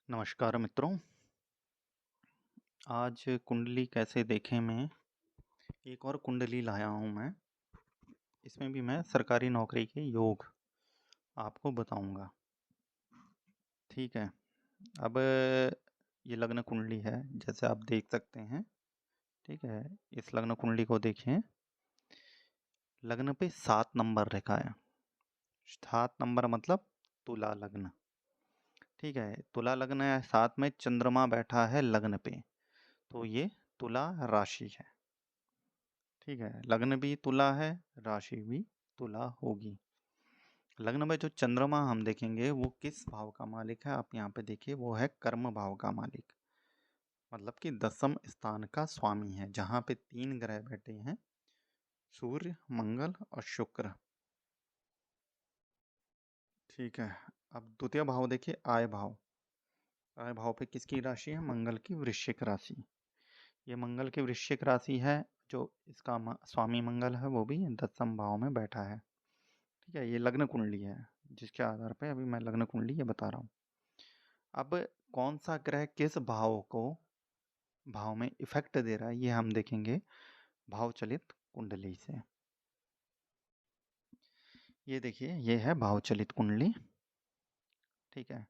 नमस्कार मित्रों। आज कुंडली कैसे देखें में एक और कुंडली लाया हूँ मैं। इसमें भी मैं सरकारी नौकरी के योग आपको बताऊंगा। ठीक है। अब ये लग्न कुंडली है, जैसे आप देख सकते हैं। ठीक है, इस लग्न कुंडली को देखें। लग्न पे 7 नंबर लिखा है। 7 नंबर मतलब तुला लग्न। ठीक है, तुला लग्न है, साथ में चंद्रमा बैठा है लग्न पे, तो ये तुला राशि है। ठीक है, लग्न भी तुला है, राशि भी तुला होगी। लग्न में जो चंद्रमा हम देखेंगे वो किस भाव का मालिक है, आप यहाँ पे देखिए, वो है कर्म भाव का मालिक, मतलब कि 10वें स्थान का स्वामी है, जहाँ पे 3 ग्रह बैठे हैं, सूर्य, मंगल और शुक्र। ठीक है, अब द्वितीय भाव देखिए, आय भाव। आय भाव पे किसकी राशि है? मंगल की वृश्चिक राशि। ये मंगल की वृश्चिक राशि है, जो इसका स्वामी मंगल है वो भी 10वें भाव में बैठा है। ठीक है, ये लग्न कुंडली है, जिसके आधार पे अभी मैं लग्न कुंडली ये बता रहा हूँ। अब कौन सा ग्रह किस भाव में इफेक्ट दे रहा है, ये हम देखेंगे भाव चलित कुंडली से। ये देखिए, ये है भाव चलित कुंडली। ठीक है,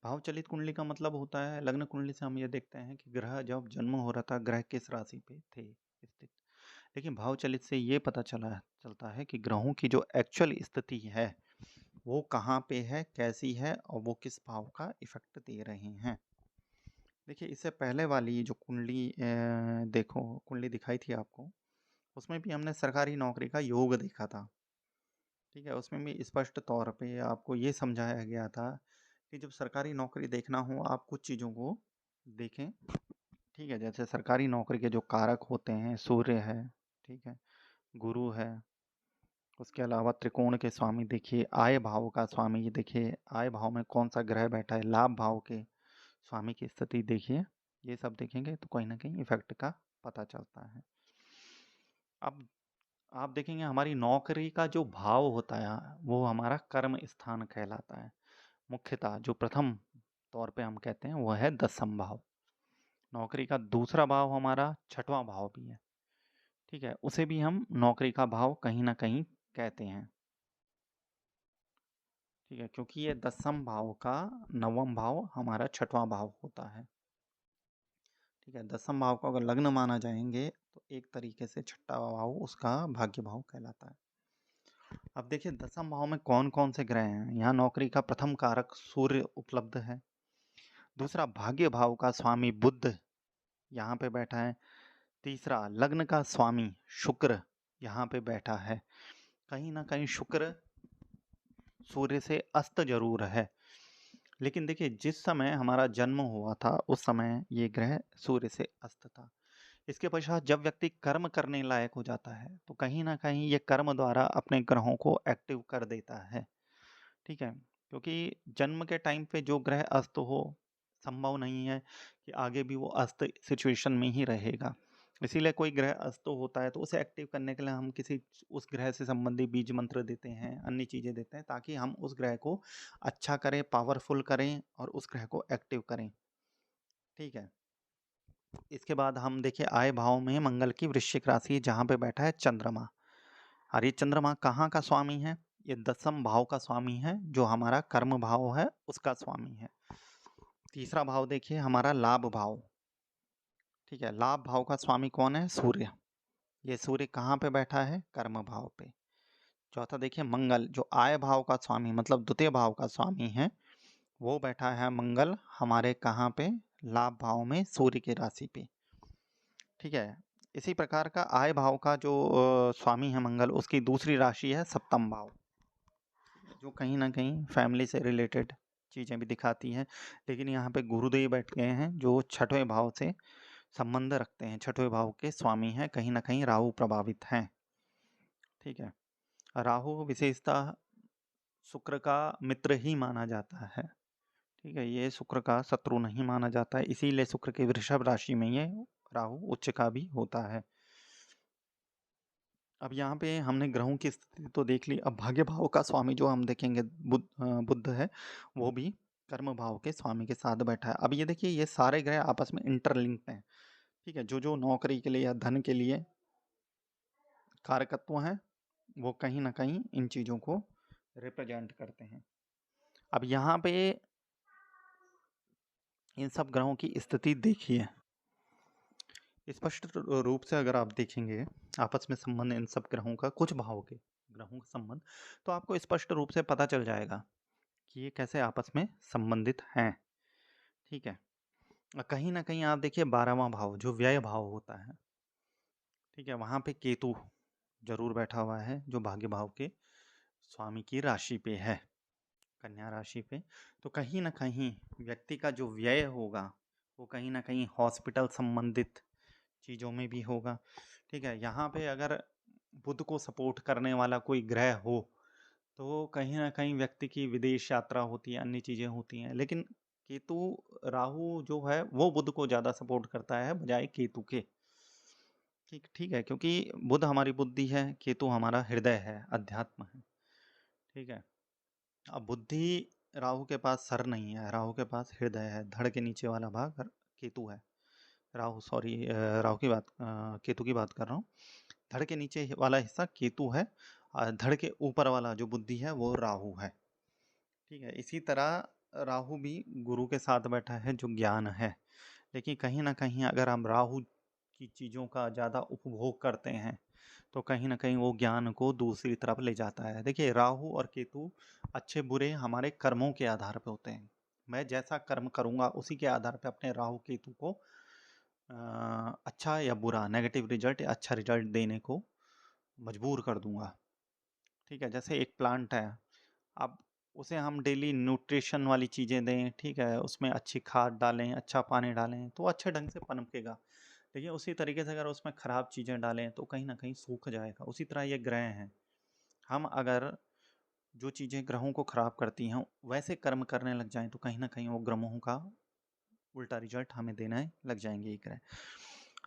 भाव चलित कुंडली का मतलब होता है, लग्न कुंडली से हम ये देखते हैं कि ग्रह जब जन्म हो रहा था, ग्रह किस राशि पे थे स्थित। लेकिन भाव चलित से ये पता चलता है कि ग्रहों की जो एक्चुअल स्थिति है वो कहाँ पे है, कैसी है, और वो किस भाव का इफेक्ट दे रहे हैं। देखिए, इससे पहले वाली जो कुंडली देखो, कुंडली दिखाई थी आपको, उसमें भी हमने सरकारी नौकरी का योग देखा था। ठीक है, उसमें भी स्पष्ट तौर पे आपको ये समझाया गया था कि जब सरकारी नौकरी देखना हो, आप कुछ चीज़ों को देखें। ठीक है, जैसे सरकारी नौकरी के जो कारक होते हैं, सूर्य है, ठीक है, गुरु है, उसके अलावा त्रिकोण के स्वामी देखिए, आय भाव का स्वामी ये देखिए, आय भाव में कौन सा ग्रह बैठा है, लाभ भाव के स्वामी की स्थिति देखिए। ये सब देखेंगे तो कहीं ना कहीं इफेक्ट का पता चलता है। अब आप देखेंगे, हमारी नौकरी का जो भाव होता है वो हमारा कर्म स्थान कहलाता है। मुख्यतः जो प्रथम तौर पे हम कहते हैं वो है 10वां भाव। नौकरी का दूसरा भाव हमारा 6वां भाव भी है। ठीक है, उसे भी हम नौकरी का भाव कहीं ना कहीं कहते हैं। ठीक है, क्योंकि ये 10वें भाव का 9वां भाव हमारा 6वां भाव होता है। ठीक है, 10वें भाव को अगर लग्न माना जाएंगे तो एक तरीके से 6वां भाव उसका भाग्य भाव कहलाता है। अब देखिए, 10वें भाव में कौन कौन से ग्रह हैं। यहाँ नौकरी का प्रथम कारक सूर्य उपलब्ध है। दूसरा, भाग्य भाव का स्वामी बुध यहाँ पे बैठा है। तीसरा, लग्न का स्वामी शुक्र यहाँ पे बैठा है। कहीं ना कहीं शुक्र सूर्य से अस्त जरूर है, लेकिन देखिए, जिस समय हमारा जन्म हुआ था उस समय ये ग्रह सूर्य से अस्त था। इसके पश्चात जब व्यक्ति कर्म करने लायक हो जाता है तो कहीं ना कहीं ये कर्म द्वारा अपने ग्रहों को एक्टिव कर देता है। ठीक है, क्योंकि जन्म के टाइम पे जो ग्रह अस्त हो, संभव नहीं है कि आगे भी वो अस्त सिचुएशन में ही रहेगा। इसीलिए कोई ग्रह अस्त होता है तो उसे एक्टिव करने के लिए हम किसी उस ग्रह से संबंधित बीज मंत्र देते हैं, अन्य चीज़ें देते हैं, ताकि हम उस ग्रह को अच्छा करें, पावरफुल करें और उस ग्रह को एक्टिव करें। ठीक है, इसके बाद हम देखिए, आय भाव में मंगल की वृश्चिक राशि जहाँ पे बैठा है चंद्रमा। और ये चंद्रमा कहाँ का स्वामी है? ये 10वें भाव का स्वामी है, जो हमारा कर्म भाव है उसका स्वामी है। तीसरा भाव देखिए, हमारा लाभ भाव। ठीक है, लाभ भाव का स्वामी कौन है? सूर्य। ये सूर्य कहाँ पे बैठा है? कर्म भाव पे। चौथा देखिए, मंगल, जो आय भाव का स्वामी मतलब द्वितीय भाव का स्वामी है, वो बैठा है मंगल हमारे कहाँ पे? लाभ भाव में, सूर्य की राशि पे। ठीक है, इसी प्रकार का आय भाव का जो स्वामी है मंगल, उसकी दूसरी राशि है 7वां भाव, जो कहीं ना कहीं फैमिली से रिलेटेड चीज़ें भी दिखाती हैं। लेकिन यहाँ पे गुरुदेव बैठ गए हैं जो 6वें भाव से संबंध रखते हैं, 6वें भाव के स्वामी हैं, कहीं ना कहीं राहु प्रभावित हैं। ठीक है, राहु विशेषता शुक्र का मित्र ही माना जाता है। ठीक है, ये शुक्र का शत्रु नहीं माना जाता है, इसीलिए शुक्र के वृषभ राशि में ये राहु उच्च का भी होता है। अब यहाँ पे हमने ग्रहों की स्थिति तो देख ली, अब भाग्य भाव का स्वामी जो हम देखेंगे बुद्ध है, वो भी कर्म भाव के स्वामी के साथ बैठा है। अब ये देखिए, ये सारे ग्रह आपस में इंटरलिंक्ड हैं, ठीक है। जो जो नौकरी के लिए या धन के लिए कारकत्व हैं, वो कहीं ना कहीं इन चीजों को रिप्रेजेंट करते हैं। अब यहाँ पे इन सब ग्रहों की स्थिति देखिए, स्पष्ट रूप से अगर आप देखेंगे आपस में संबंध इन सब ग्रहों का, कुछ भाव के ग्रहों का संबंध, तो आपको स्पष्ट रूप से पता चल जाएगा कि ये कैसे आपस में संबंधित हैं, ठीक है। कहीं ना कहीं आप देखिए 12वां भाव जो व्यय भाव होता है, ठीक है, वहां पे केतु जरूर बैठा हुआ है, जो भाग्य भाव के स्वामी की राशि पे है, कन्या राशि पे। तो कहीं ना कहीं व्यक्ति का जो व्यय होगा वो कहीं ना कहीं हॉस्पिटल संबंधित चीज़ों में भी होगा, ठीक है। यहाँ पे अगर बुध को सपोर्ट करने वाला कोई ग्रह हो तो कहीं ना कहीं व्यक्ति की विदेश यात्रा होती है, अन्य चीज़ें होती हैं। लेकिन केतु, राहु जो है वो बुध को ज़्यादा सपोर्ट करता है बजाय केतु के, ठीक ठीक है, क्योंकि बुध हमारी बुद्धि है, केतु हमारा हृदय है, अध्यात्म है, ठीक है। अब बुद्धि, राहु के पास सर नहीं है, राहु के पास हृदय है, धड़ के नीचे वाला भाग केतु है। राहु, सॉरी, राहु की बात, केतु की बात कर रहा हूँ। धड़ के नीचे वाला हिस्सा केतु है, धड़ के ऊपर वाला जो बुद्धि है वो राहु है, ठीक है। इसी तरह राहु भी गुरु के साथ बैठा है जो ज्ञान है। लेकिन कहीं ना कहीं अगर हम राहु की चीज़ों का ज़्यादा उपभोग करते हैं तो कहीं ना कहीं वो ज्ञान को दूसरी तरफ ले जाता है। देखिए, राहु और केतु अच्छे बुरे हमारे कर्मों के आधार पे होते हैं। मैं जैसा कर्म करूँगा उसी के आधार पे अपने राहु केतु को अच्छा या बुरा, नेगेटिव रिजल्ट या अच्छा रिजल्ट देने को मजबूर कर दूंगा, ठीक है। जैसे एक प्लांट है, अब उसे हम डेली न्यूट्रिशन वाली चीज़ें दें, ठीक है, उसमें अच्छी खाद डालें, अच्छा पानी डालें तो अच्छे ढंग से पनपेगा। लेकिन उसी तरीके से अगर उसमें ख़राब चीज़ें डालें तो कहीं ना कहीं सूख जाएगा। उसी तरह ये ग्रह हैं, हम अगर जो चीज़ें ग्रहों को ख़राब करती हैं वैसे कर्म करने लग जाएं तो कहीं ना कहीं वो ग्रहों का उल्टा रिजल्ट हमें देने लग जाएंगे ये ग्रह।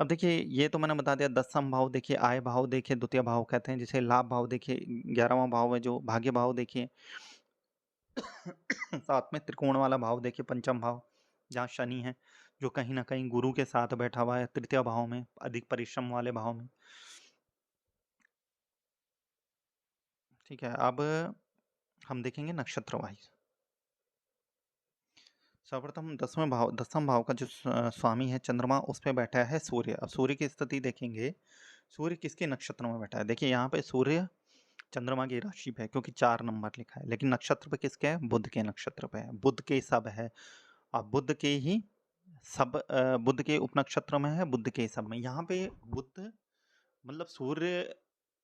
अब देखिए, ये तो मैंने बता दिया। 10वां भाव देखिए, आय भाव देखिए, द्वितीय भाव कहते हैं जिसे लाभ भाव देखिए। 11वां भाव है जो भाग्य भाव देखिए। साथ में त्रिकोण वाला भाव देखिए, पंचम भाव, जहाँ शनि है, जो कहीं ना कहीं गुरु के साथ बैठा हुआ है तृतीय भाव में, अधिक परिश्रम वाले भाव में, ठीक है। अब हम देखेंगे नक्षत्र वाइज। सर्वप्रथम 10वां भाव का जो स्वामी है चंद्रमा, उस पे बैठा है सूर्य। अब सूर्य की स्थिति देखेंगे, सूर्य किसके नक्षत्र में बैठा है। देखिए यहाँ पे सूर्य चंद्रमा की राशि पे है क्योंकि 4 नंबर लिखा है, लेकिन नक्षत्र पे किसके है, बुध के नक्षत्र पे है। बुध के सब है, और बुध के ही सब, बुध के उपनक्षत्र में है, बुध के सब में। यहाँ पे बुध मतलब सूर्य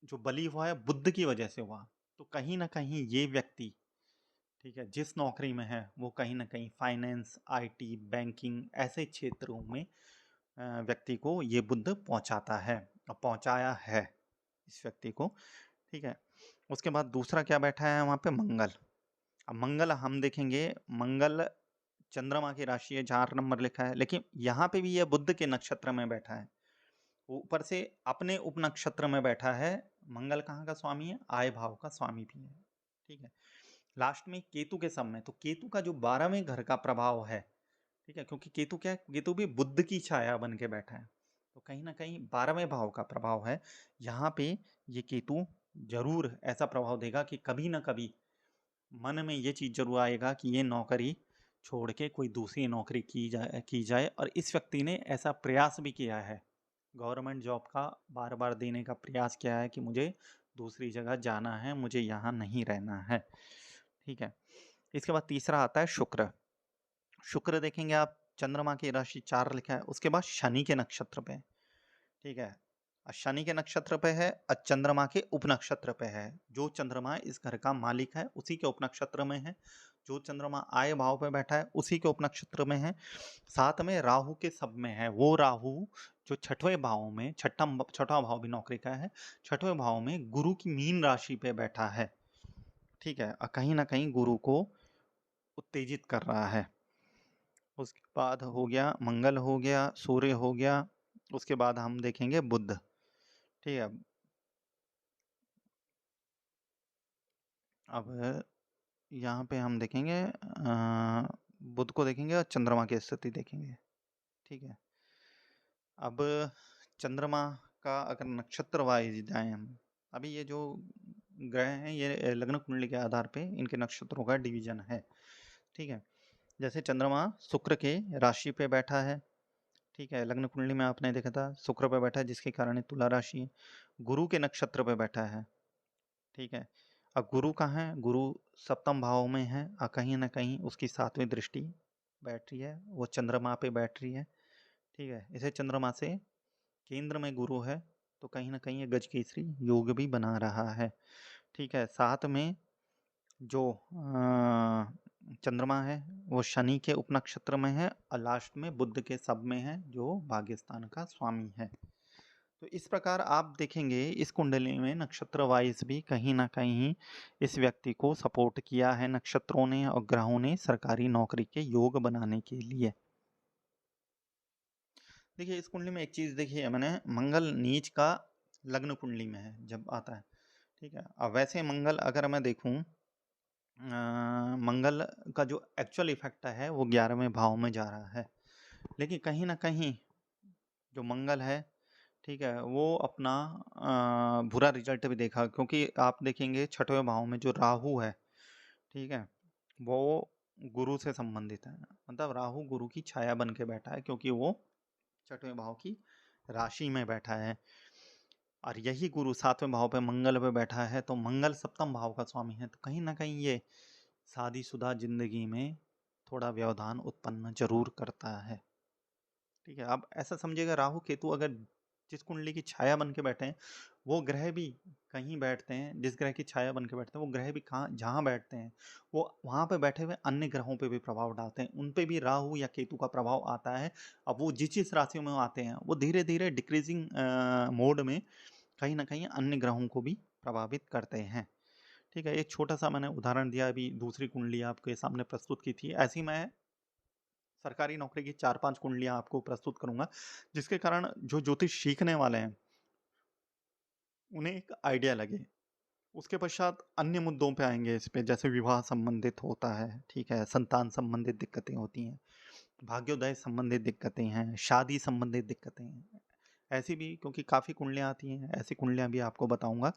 जो बली हुआ है बुध की वजह से हुआ, तो कहीं ना कहीं ये व्यक्ति, ठीक है, जिस नौकरी में है वो कहीं ना कहीं फाइनेंस, आईटी, बैंकिंग ऐसे क्षेत्रों में व्यक्ति को ये बुध पहुंचाता है, और पहुंचाया है इस व्यक्ति को, ठीक है। उसके बाद दूसरा क्या बैठा है वहाँ पे, मंगल। अब मंगल हम देखेंगे, मंगल चंद्रमा की राशि है, 4 नंबर लिखा है, लेकिन यहाँ पे भी यह बुध के नक्षत्र में बैठा है, ऊपर से अपने उपनक्षत्र में बैठा है। मंगल कहाँ का स्वामी है, आय भाव का स्वामी भी है, ठीक है। लास्ट में केतु के सम में, तो केतु का जो 12वें घर का प्रभाव है, ठीक है, क्योंकि केतु क्या है, केतु भी बुध की छाया बन के बैठा है, तो कहीं ना कहीं 12वें भाव का प्रभाव है। यहाँ पे ये केतु जरूर ऐसा प्रभाव देगा कि कभी ना कभी मन में ये चीज जरूर आएगा कि ये नौकरी छोड़ के कोई दूसरी नौकरी की जाए। और इस व्यक्ति ने ऐसा प्रयास भी किया है, गवर्नमेंट जॉब का बार बार देने का प्रयास किया है कि मुझे दूसरी जगह जाना है, मुझे यहाँ नहीं रहना है, ठीक है। इसके बाद तीसरा आता है शुक्र। शुक्र देखेंगे आप, चंद्रमा की राशि 4 लिखा है, उसके बाद शनि के नक्षत्र पे, ठीक है। शनि के नक्षत्र पे है और चंद्रमा के उपनक्षत्र पे है। जो चंद्रमा इस घर का मालिक है उसी के उपनक्षत्र में है, जो चंद्रमा आय भाव पे बैठा है उसी के उपनक्षत्र में है। साथ में राहु के सब में है, वो राहु जो छठवें भाव में, छठा भाव भी नौकरी का है, छठवें भाव में गुरु की मीन राशि पे बैठा है, ठीक है, और कहीं ना कहीं गुरु को उत्तेजित कर रहा है। उसके बाद हो गया मंगल, हो गया सूर्य, हो गया, उसके बाद हम देखेंगे बुध, ठीक है। अब यहाँ पे हम देखेंगे बुध को देखेंगे और चंद्रमा की स्थिति देखेंगे। ठीक है, अब चंद्रमा का अगर नक्षत्र वाइज जाएं हम, अभी ये जो ग्रह हैं ये लग्न कुंडली के आधार पे इनके नक्षत्रों का डिवीजन है। ठीक है, जैसे चंद्रमा शुक्र के राशि पे बैठा है। ठीक है, लग्न कुंडली में आपने देखा था शुक्र पे बैठा है, जिसके कारण ये तुला राशि है। गुरु के नक्षत्र पे बैठा है। ठीक है, अब गुरु कहाँ है? गुरु सप्तम भाव में है और कहीं ना कहीं उसकी 7वीं दृष्टि बैठ रही है, वो चंद्रमा पे बैठ रही है। ठीक है, इसे चंद्रमा से केंद्र में गुरु है, तो कहीं ना कहीं ये गजकेसरी योग भी बना रहा है। ठीक है, साथ में जो चंद्रमा है वो शनि के उपनक्षत्र में है और लास्ट में बुध के सब में है, जो भाग्यस्थान का स्वामी है। तो इस प्रकार आप देखेंगे इस कुंडली में नक्षत्र वाइज भी कहीं ना कहीं इस व्यक्ति को सपोर्ट किया है नक्षत्रों ने और ग्रहों ने सरकारी नौकरी के योग बनाने के लिए। देखिए इस कुंडली में एक चीज देखी है मैंने, मंगल नीच का लग्न कुंडली में है जब आता है। ठीक है, अब वैसे मंगल अगर मैं देखूं, मंगल का जो एक्चुअल इफेक्ट है वो 11वें भाव में जा रहा है, लेकिन कहीं ना कहीं जो मंगल है, ठीक है, वो अपना बुरा रिजल्ट भी देखा, क्योंकि आप देखेंगे 6वें भाव में जो राहु है, ठीक है, वो गुरु से संबंधित है। मतलब राहु गुरु की छाया बन के बैठा है, क्योंकि वो 6वें भाव की राशि में बैठा है और यही गुरु 7वें भाव पे मंगल पे बैठा है, तो मंगल सप्तम भाव का स्वामी है। तो कहीं ना कहीं ये शादीशुदा जिंदगी में थोड़ा व्यवधान उत्पन्न जरूर करता है। ठीक है, अब ऐसा समझिएगा राहु केतु अगर जिस कुंडली की छाया बन के बैठे हैं, वो ग्रह भी कहीं बैठते हैं, जिस ग्रह की छाया बन के बैठते हैं वो ग्रह भी कहाँ जहाँ बैठते हैं वो वहाँ पे बैठे हुए अन्य ग्रहों पे भी प्रभाव डालते हैं, उन पे भी राहु या केतु का प्रभाव आता है। अब वो जिस जिस राशियों में आते हैं वो धीरे धीरे डिक्रीजिंग मोड में कहीं ना कहीं अन्य ग्रहों को भी प्रभावित करते हैं। ठीक है, एक छोटा सा मैंने उदाहरण दिया, अभी दूसरी कुंडली आपके सामने प्रस्तुत की थी, ऐसी मैं सरकारी नौकरी की 4-5 कुंडलियां आपको प्रस्तुत करूंगा, जिसके कारण जो ज्योतिष सीखने वाले हैं उन्हें एक आइडिया लगे। उसके पश्चात अन्य मुद्दों पे आएंगे इस पे, जैसे विवाह संबंधित होता है, ठीक है, संतान संबंधित दिक्कतें होती हैं, भाग्योदय संबंधित दिक्कतें हैं, शादी संबंधित दिक्कतें हैं, ऐसी भी क्योंकि काफ़ी कुंडलियाँ आती हैं, ऐसी कुंडलियाँ भी आपको बताऊंगा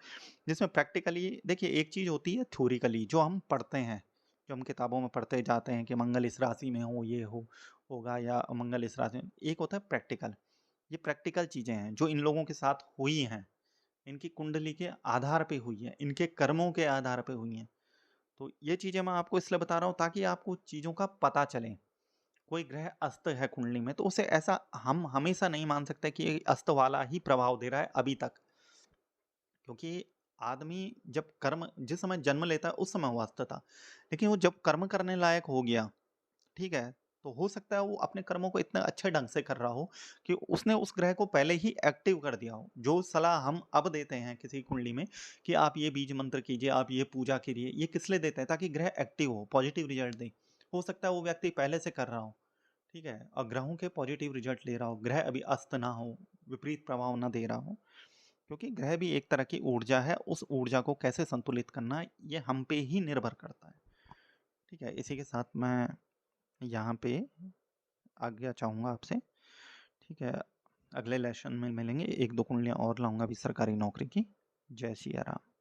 जिसमें प्रैक्टिकली देखिए एक चीज़ होती है थ्योरिकली जो हम पढ़ते हैं, जो हम किताबों में पढ़ते जाते हैं कि मंगल इस राशि में हो ये होगा या मंगल इस राशि में, एक होता है प्रैक्टिकल। ये प्रैक्टिकल चीज़ें हैं जो इन लोगों के साथ हुई हैं, इनकी कुंडली के आधार पे हुई है, इनके कर्मों के आधार पे हुई हैं। तो ये चीज़ें मैं आपको इसलिए बता रहा हूँ ताकि आपको चीज़ों का पता चले। कोई ग्रह अस्त है कुंडली में तो उसे ऐसा हम हमेशा नहीं मान सकते कि ये अस्त वाला ही प्रभाव दे रहा है अभी तक, क्योंकि आदमी जब कर्म जिस समय जन्म लेता है उस समय वो अस्त था, लेकिन वो जब कर्म करने लायक हो गया, ठीक है, तो हो सकता है वो अपने कर्मों को इतने अच्छे ढंग से कर रहा हो कि उसने उस ग्रह को पहले ही एक्टिव कर दिया हो। जो सलाह हम अब देते हैं किसी कुंडली में कि आप ये बीज मंत्र कीजिए, आप ये पूजा करिए, ये किस लिए देते हैं? ताकि ग्रह एक्टिव हो, पॉजिटिव रिजल्ट दे। हो सकता है वो व्यक्ति पहले से कर रहा हो, ठीक है, और ग्रहों के पॉजिटिव रिजल्ट ले रहा हो, ग्रह अभी अस्त ना हो, विपरीत प्रभाव ना दे रहा हो, क्योंकि ग्रह भी एक तरह की ऊर्जा है, उस ऊर्जा को कैसे संतुलित करना ये हम पे ही निर्भर करता है। ठीक है, इसी के साथ मैं यहाँ पे आज्ञा चाहूँगा आपसे। ठीक है, अगले लेसन में मिलेंगे, एक दो कुंडलियाँ और लाऊंगा अभी सरकारी नौकरी की। जय सिया राम।